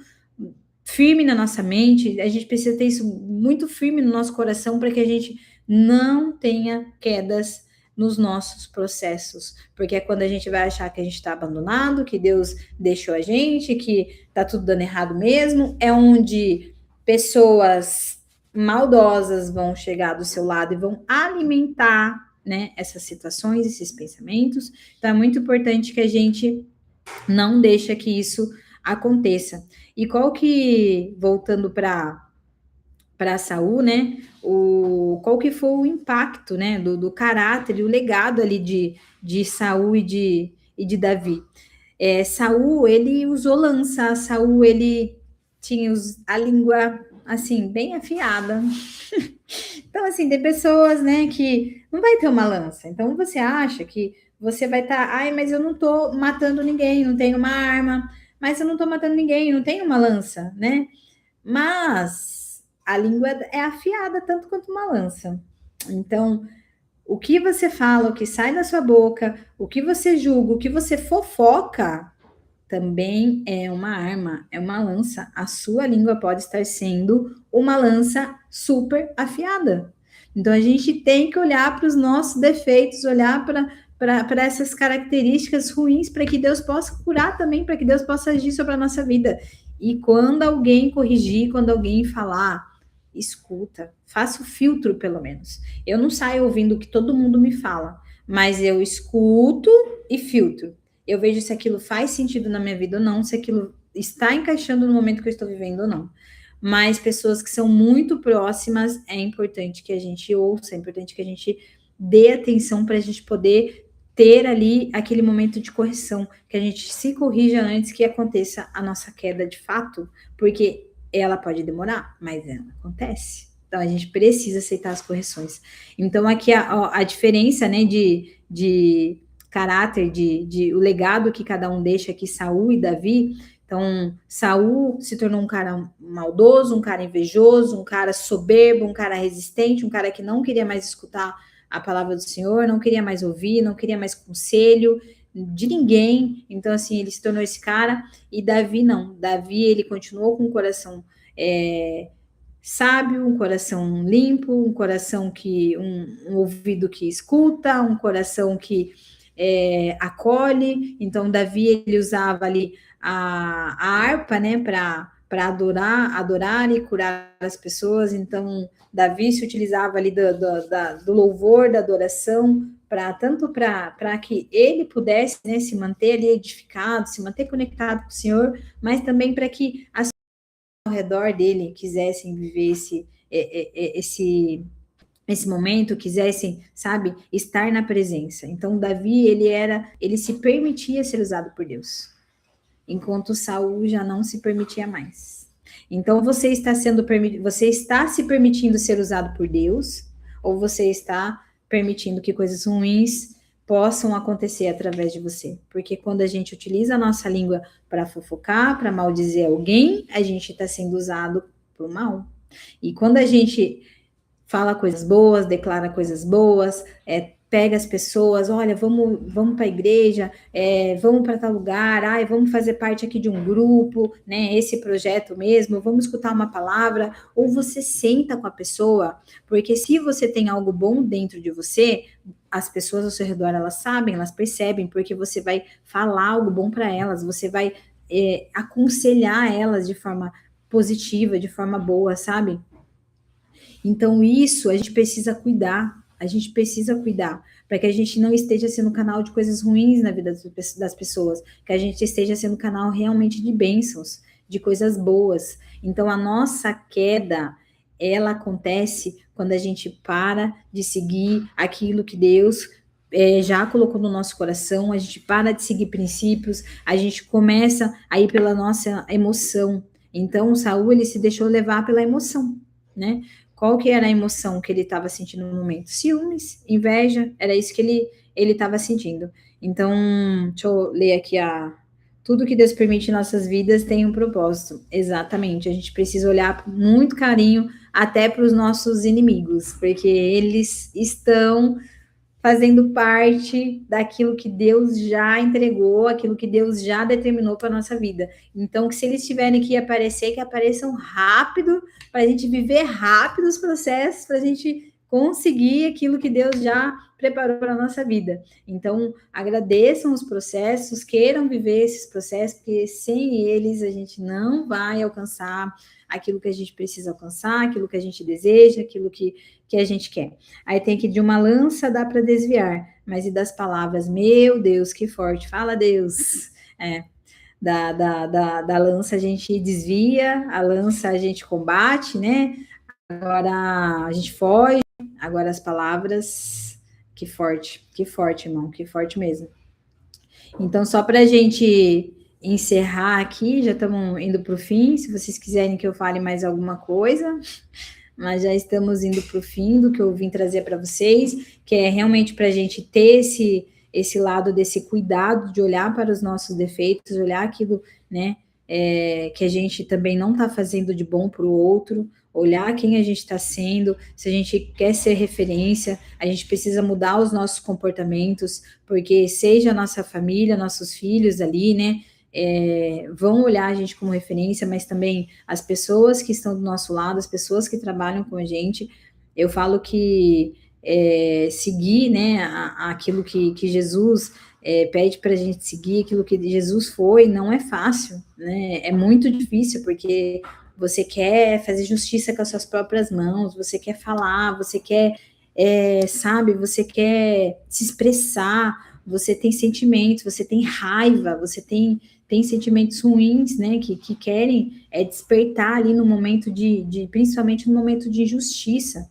[SPEAKER 1] firme na nossa mente, a gente precisa ter isso muito firme no nosso coração para que a gente não tenha quedas nos nossos processos, porque é quando a gente vai achar que a gente está abandonado, que Deus deixou a gente, que tá tudo dando errado mesmo, é onde pessoas maldosas vão chegar do seu lado e vão alimentar, né, essas situações, esses pensamentos. Então é muito importante que a gente não deixe que isso aconteça. E voltando para Saul, né? Qual que foi o impacto, né, do caráter e o legado ali de Saul e de Davi? Saul, ele usou lança, Saul, ele tinha a língua, assim, bem afiada. Então, assim, tem pessoas, né, que não vai ter uma lança. Então, você acha que você vai estar, ai, mas eu não tô matando ninguém, não tenho uma arma, mas eu não tô matando ninguém, não tenho uma lança, né? Mas a língua é afiada tanto quanto uma lança. Então, o que você fala, o que sai da sua boca, o que você julga, o que você fofoca, também é uma arma, é uma lança. A sua língua pode estar sendo uma lança super afiada. Então, a gente tem que olhar para os nossos defeitos, olhar para essas características ruins, para que Deus possa curar também, para que Deus possa agir sobre a nossa vida. E quando alguém corrigir, quando alguém falar, escuta, faça o filtro, pelo menos. Eu não saio ouvindo o que todo mundo me fala, mas eu escuto e filtro. Eu vejo se aquilo faz sentido na minha vida ou não, se aquilo está encaixando no momento que eu estou vivendo ou não. Mas pessoas que são muito próximas, é importante que a gente ouça, é importante que a gente dê atenção para a gente poder ter ali aquele momento de correção, que a gente se corrija antes que aconteça a nossa queda de fato, porque ela pode demorar, mas ela acontece. Então a gente precisa aceitar as correções. Então aqui a diferença, né, de caráter, o legado que cada um deixa aqui, Saul e Davi. Então, Saul se tornou um cara maldoso, um cara invejoso, um cara soberbo, um cara resistente, um cara que não queria mais escutar a palavra do Senhor, não queria mais ouvir, não queria mais conselho de ninguém. Então, assim, ele se tornou esse cara. E Davi não. Davi, ele continuou com um coração sábio, um coração limpo, um coração um ouvido que escuta, um coração que acolhe. Então, Davi, ele usava ali a harpa, né, para adorar e curar as pessoas. Então, Davi se utilizava ali do louvor, da adoração, para que ele pudesse, né, se manter ali edificado, se manter conectado com o Senhor, mas também para que as pessoas ao redor dele quisessem viver esse momento, quisessem, sabe, estar na presença. Então, Davi, ele se permitia ser usado por Deus, enquanto Saul já não se permitia mais. Então, você está se permitindo ser usado por Deus, ou você está permitindo que coisas ruins possam acontecer através de você? Porque quando a gente utiliza a nossa língua para fofocar, para maldizer alguém, a gente está sendo usado para o mal. E quando a gente fala coisas boas, declara coisas boas, pega as pessoas, olha, vamos para a igreja, vamos para tal lugar, vamos fazer parte aqui de um grupo, né? Esse projeto mesmo, vamos escutar uma palavra, ou você senta com a pessoa, porque se você tem algo bom dentro de você, as pessoas ao seu redor, elas sabem, elas percebem, porque você vai falar algo bom para elas, você vai aconselhar elas de forma positiva, de forma boa, sabe? Então, isso a gente precisa cuidar, para que a gente não esteja sendo canal de coisas ruins na vida das pessoas, que a gente esteja sendo canal realmente de bênçãos, de coisas boas. Então, a nossa queda, ela acontece quando a gente para de seguir aquilo que Deus já colocou no nosso coração, a gente para de seguir princípios, a gente começa a ir pela nossa emoção. Então, o Saul, ele se deixou levar pela emoção, né? Qual que era a emoção que ele estava sentindo no momento? Ciúmes, inveja, era isso que ele estava sentindo. Então, deixa eu ler aqui tudo que Deus permite em nossas vidas tem um propósito. Exatamente, a gente precisa olhar com muito carinho até para os nossos inimigos, porque eles estão fazendo parte daquilo que Deus já entregou, aquilo que Deus já determinou para a nossa vida. Então, que se eles tiverem que aparecer, que apareçam rápido, para a gente viver rápido os processos, para a gente conseguir aquilo que Deus já preparou para a nossa vida. Então, agradeçam os processos, queiram viver esses processos, porque sem eles a gente não vai alcançar aquilo que a gente precisa alcançar, aquilo que a gente deseja, aquilo que a gente quer. Aí tem que de uma lança dá para desviar, mas e das palavras, meu Deus, que forte, fala Deus. Da lança a gente desvia, a lança a gente combate, né? Agora a gente foge, agora as palavras, que forte, irmão, que forte mesmo. Então, só para a gente encerrar aqui, já estamos indo para o fim, se vocês quiserem que eu fale mais alguma coisa, mas já estamos indo para o fim do que eu vim trazer para vocês, que é realmente para a gente ter esse lado desse cuidado de olhar para os nossos defeitos, olhar aquilo, né, que a gente também não está fazendo de bom para o outro, olhar quem a gente está sendo, se a gente quer ser referência, a gente precisa mudar os nossos comportamentos, porque seja a nossa família, nossos filhos ali, né, vão olhar a gente como referência, mas também as pessoas que estão do nosso lado, as pessoas que trabalham com a gente. Eu falo que seguir, né, aquilo que Jesus pede para a gente seguir, aquilo que Jesus foi, não é fácil, né? É muito difícil, porque você quer fazer justiça com as suas próprias mãos, você quer falar, você quer, sabe, você quer se expressar, você tem sentimentos, você tem raiva, você tem sentimentos ruins, né, que querem despertar ali no momento principalmente no momento de injustiça.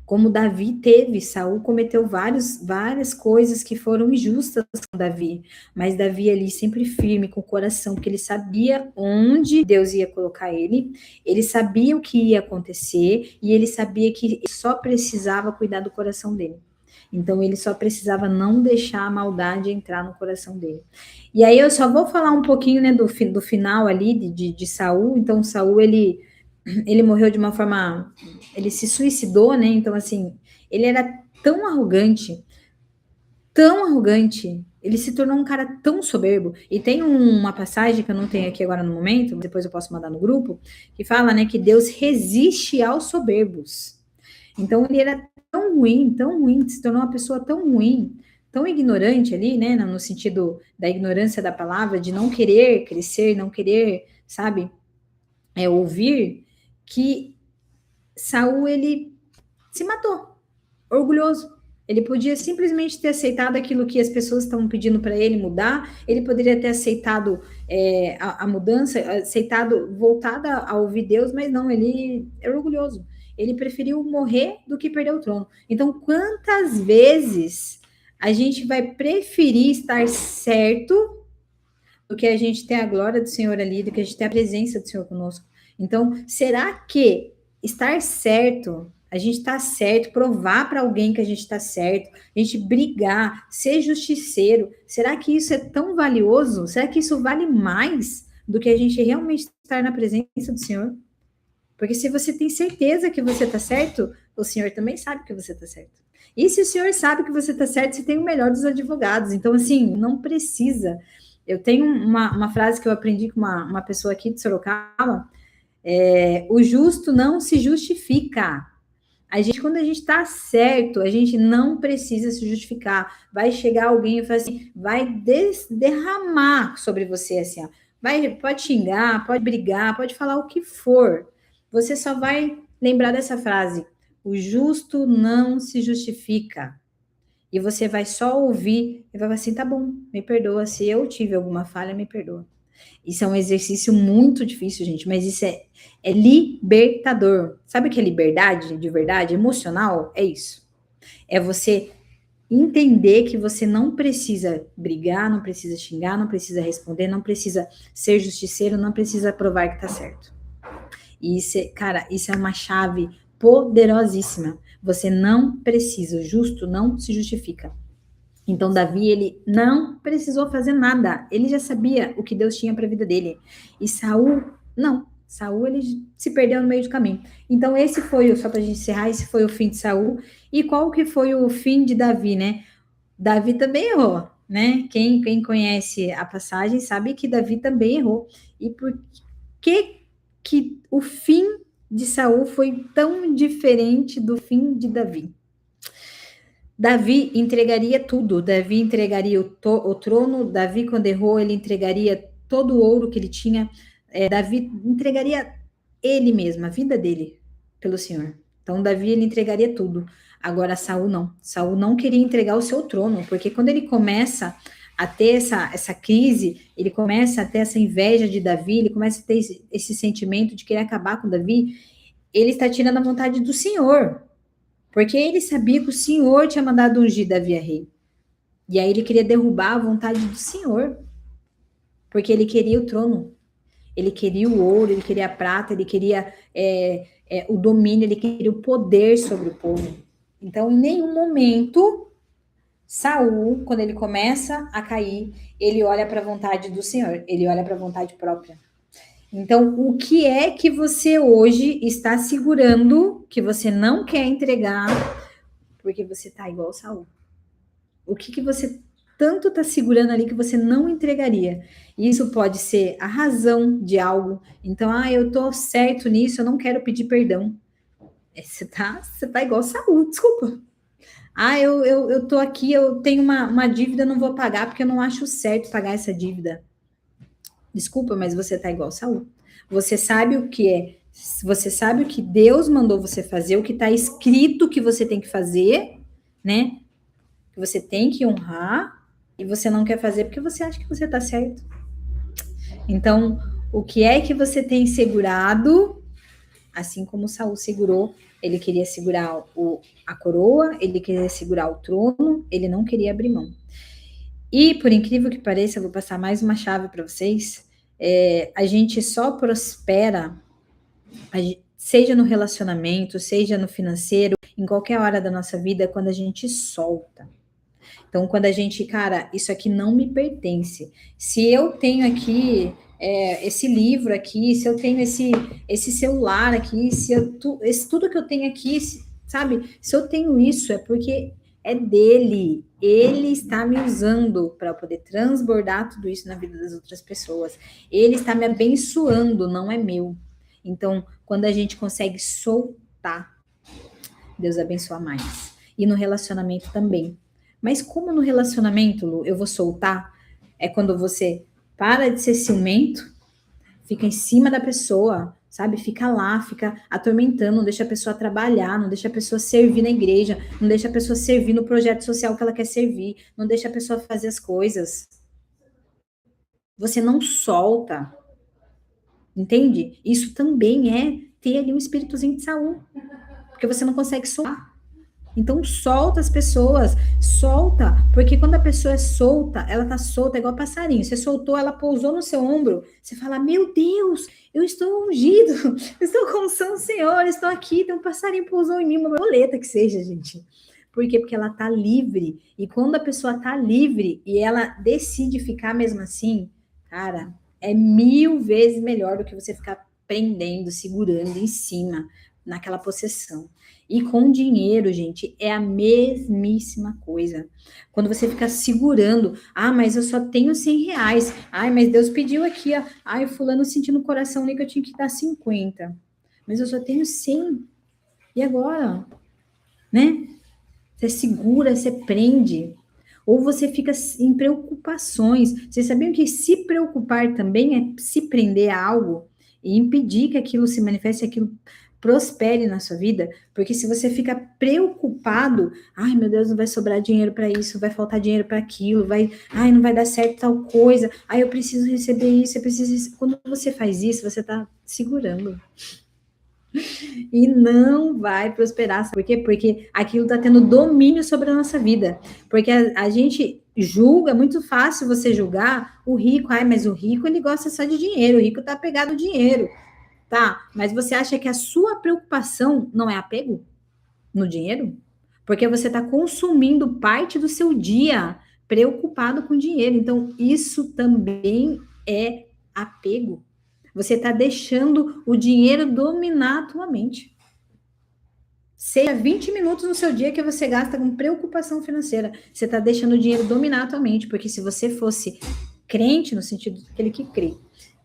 [SPEAKER 1] Como Davi teve, Saul cometeu várias coisas que foram injustas com Davi, mas Davi ali sempre firme, com o coração, porque ele sabia onde Deus ia colocar ele sabia o que ia acontecer, e ele sabia que só precisava cuidar do coração dele. Então, ele só precisava não deixar a maldade entrar no coração dele. E aí, eu só vou falar um pouquinho, né, do final ali de Saul. Então, Saul, ele morreu de uma forma... Ele se suicidou, né? Então, assim, ele era tão arrogante, ele se tornou um cara tão soberbo. E tem uma passagem que eu não tenho aqui agora no momento, depois eu posso mandar no grupo, que fala, né, que Deus resiste aos soberbos. Então, ele era tão ruim, se tornou uma pessoa tão ruim, tão ignorante ali, né, no sentido da ignorância da palavra, de não querer crescer, não querer, sabe, ouvir, que Saul, ele se matou, orgulhoso. Ele podia simplesmente ter aceitado aquilo que as pessoas estavam pedindo para ele mudar, ele poderia ter aceitado a mudança, aceitado, voltada a ouvir Deus, mas não, ele era orgulhoso. Ele preferiu morrer do que perder o trono. Então, quantas vezes a gente vai preferir estar certo do que a gente ter a glória do Senhor ali, do que a gente ter a presença do Senhor conosco? Então, será que estar certo, a gente tá certo, provar para alguém que a gente tá certo, a gente brigar, ser justiceiro, será que isso é tão valioso? Será que isso vale mais do que a gente realmente estar na presença do Senhor? Porque se você tem certeza que você tá certo, o Senhor também sabe que você tá certo. E se o Senhor sabe que você tá certo, você tem o melhor dos advogados. Então, assim, não precisa. Eu tenho uma frase que eu aprendi com uma pessoa aqui de Sorocaba, o justo não se justifica. Quando a gente tá certo, a gente não precisa se justificar. Vai chegar alguém e falar assim, vai derramar sobre você, assim, ó. Pode xingar, pode brigar, pode falar o que for. Você só vai lembrar dessa frase: o justo não se justifica. E você vai só ouvir e vai falar assim: tá bom, me perdoa. Se eu tive alguma falha, me perdoa. Isso é um exercício muito difícil, gente, mas isso é libertador. Sabe o que é liberdade de verdade? Emocional? É isso. É você entender que você não precisa brigar, não precisa xingar, não precisa responder, não precisa ser justiceiro, não precisa provar que tá certo. E isso, cara, isso é uma chave poderosíssima. Você não precisa, o justo não se justifica. Então, Davi, ele não precisou fazer nada. Ele já sabia o que Deus tinha para a vida dele. E Saul, não. Saul, ele se perdeu no meio do caminho. Então, esse foi, só para a gente encerrar, esse foi o fim de Saul. E qual que foi o fim de Davi, né? Davi também errou, né? Quem conhece a passagem sabe que Davi também errou. E por que o fim de Saul foi tão diferente do fim de Davi? Davi entregaria tudo, Davi entregaria o trono, Davi, quando errou, ele entregaria todo o ouro que ele tinha, Davi entregaria ele mesmo, a vida dele, pelo Senhor. Então, Davi, ele entregaria tudo. Agora, Saul não. Saul não queria entregar o seu trono, porque quando ele começa a ter essa crise, ele começa a ter essa inveja de Davi, ele começa a ter esse sentimento de querer acabar com Davi, ele está tirando a vontade do Senhor. Porque ele sabia que o Senhor tinha mandado ungir Davi a rei. E aí ele queria derrubar a vontade do Senhor. Porque ele queria o trono. Ele queria o ouro, ele queria a prata, ele queria o domínio, ele queria o poder sobre o povo. Então, em nenhum momento, Saul, quando ele começa a cair, ele olha para a vontade do Senhor. Ele olha para a vontade própria. Então, o que é que você hoje está segurando, que você não quer entregar, porque você tá igual Saul? O que você tanto tá segurando ali que você não entregaria? Isso pode ser a razão de algo. Então, eu tô certo nisso, eu não quero pedir perdão. Você tá igual Saul, desculpa. Eu tô aqui, eu tenho uma dívida, não vou pagar porque eu não acho certo pagar essa dívida. Desculpa, mas você tá igual Saul. Você sabe o que é, você sabe o que Deus mandou você fazer, o que tá escrito que você tem que fazer, né? Que você tem que honrar, e você não quer fazer porque você acha que você tá certo. Então, o que é que você tem segurado, assim como Saul segurou? Ele queria segurar a coroa, ele queria segurar o trono, ele não queria abrir mão. E, por incrível que pareça, eu vou passar mais uma chave para vocês. A gente só prospera, seja no relacionamento, seja no financeiro, em qualquer hora da nossa vida, quando a gente solta. Então, quando a gente, cara, isso aqui não me pertence. Se eu tenho aqui esse livro aqui, se eu tenho esse celular aqui, tudo que eu tenho aqui, sabe? Se eu tenho isso, é porque é dele. Ele está me usando para poder transbordar tudo isso na vida das outras pessoas. Ele está me abençoando, não é meu. Então, quando a gente consegue soltar, Deus abençoa mais. E no relacionamento também. Mas como no relacionamento, Lu, eu vou soltar? É quando você para de ser ciumento, fica em cima da pessoa, sabe? Fica lá, fica atormentando, não deixa a pessoa trabalhar, não deixa a pessoa servir na igreja, não deixa a pessoa servir no projeto social que ela quer servir, não deixa a pessoa fazer as coisas. Você não solta, entende? Isso também é ter ali um espíritozinho de Saul, porque você não consegue soltar. Então solta as pessoas, solta, porque quando a pessoa é solta, ela tá solta igual passarinho. Você soltou, ela pousou no seu ombro, você fala: meu Deus, eu estou ungido, estou com o São Senhor, estou aqui, tem um passarinho pousou em mim, uma borboleta que seja, gente. Por quê? Porque ela tá livre. E quando a pessoa tá livre e ela decide ficar mesmo assim, cara, é 1000 vezes melhor do que você ficar prendendo, segurando em cima, naquela possessão. E com dinheiro, gente, é a mesmíssima coisa. Quando você fica segurando, mas eu só tenho 100 reais. Ai, mas Deus pediu aqui, ó. Ai, fulano sentiu no coração ali que eu tinha que dar 50. Mas eu só tenho 100. E agora? Né? Você segura, você prende. Ou você fica em preocupações. Vocês sabiam que se preocupar também é se prender a algo e impedir que aquilo se manifeste, aquilo prospere na sua vida? Porque se você fica preocupado, ai meu Deus, não vai sobrar dinheiro para isso, vai faltar dinheiro para aquilo, não vai dar certo tal coisa, ai eu preciso receber isso, eu preciso. Quando você faz isso, você está segurando. E não vai prosperar. Por quê? Porque aquilo está tendo domínio sobre a nossa vida. Porque a gente julga, muito fácil você julgar o rico. Mas o rico, ele gosta só de dinheiro. O rico está apegado ao dinheiro. Tá, mas você acha que a sua preocupação não é apego no dinheiro? Porque você está consumindo parte do seu dia preocupado com dinheiro. Então, isso também é apego. Você está deixando o dinheiro dominar a tua mente. Seja 20 minutos no seu dia que você gasta com preocupação financeira. Você está deixando o dinheiro dominar a tua mente. Porque se você fosse crente, no sentido daquele que crê,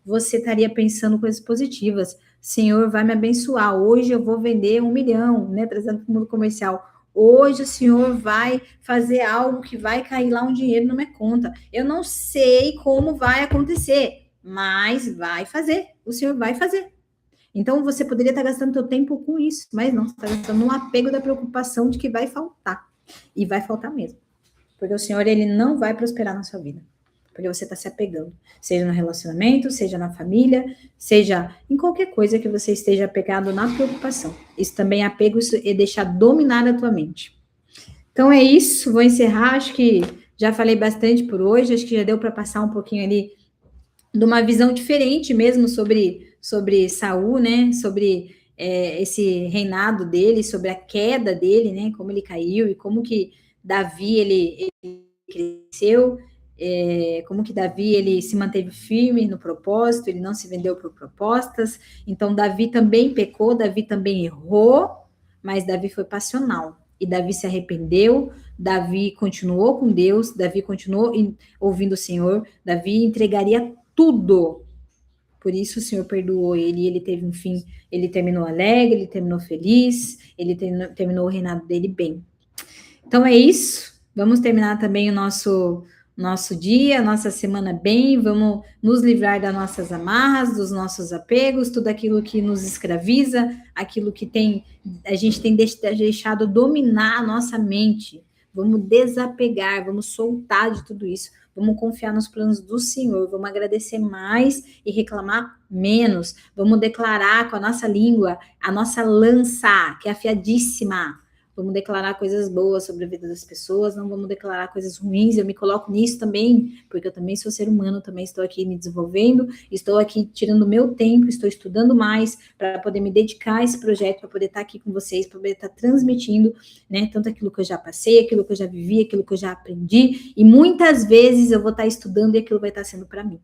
[SPEAKER 1] você estaria pensando coisas positivas. Senhor vai me abençoar. Hoje eu vou vender 1 milhão, né? Trazendo para o mundo comercial. Hoje o Senhor vai fazer algo que vai cair lá um dinheiro na minha conta. Eu não sei como vai acontecer, mas vai fazer. O Senhor vai fazer. Então, você poderia estar gastando seu tempo com isso, mas não, você está gastando no apego da preocupação de que vai faltar. E vai faltar mesmo. Porque o Senhor, ele não vai prosperar na sua vida. Porque você está se apegando. Seja no relacionamento, seja na família, seja em qualquer coisa que você esteja apegado na preocupação. Isso também é apego, isso é deixar dominar a tua mente. Então, é isso. Vou encerrar. Acho que já falei bastante por hoje. Acho que já deu para passar um pouquinho ali de uma visão diferente mesmo sobre Saul, né? Sobre esse reinado dele, sobre a queda dele, né? Como ele caiu e como que Davi ele cresceu, como que Davi ele se manteve firme no propósito, ele não se vendeu por propostas. Então Davi também pecou, Davi também errou, mas Davi foi passional. E Davi se arrependeu, Davi continuou com Deus, Davi continuou ouvindo o Senhor, Davi entregaria tudo. Por isso o Senhor perdoou ele, ele teve um fim, ele terminou alegre, ele terminou feliz, ele terminou o reinado dele bem. Então é isso, vamos terminar também o nosso dia, nossa semana bem, vamos nos livrar das nossas amarras, dos nossos apegos, tudo aquilo que nos escraviza, aquilo que a gente tem deixado dominar a nossa mente. Vamos desapegar, vamos soltar de tudo isso. Vamos confiar nos planos do Senhor, vamos agradecer mais e reclamar menos. Vamos declarar com a nossa língua, a nossa lança, que é afiadíssima. Vamos declarar coisas boas sobre a vida das pessoas, não vamos declarar coisas ruins. Eu me coloco nisso também, porque eu também sou ser humano, também estou aqui me desenvolvendo, estou aqui tirando o meu tempo, estou estudando mais para poder me dedicar a esse projeto, para poder estar aqui com vocês, para poder estar transmitindo, né, tanto aquilo que eu já passei, aquilo que eu já vivi, aquilo que eu já aprendi, e muitas vezes eu vou estar estudando e aquilo vai estar sendo para mim.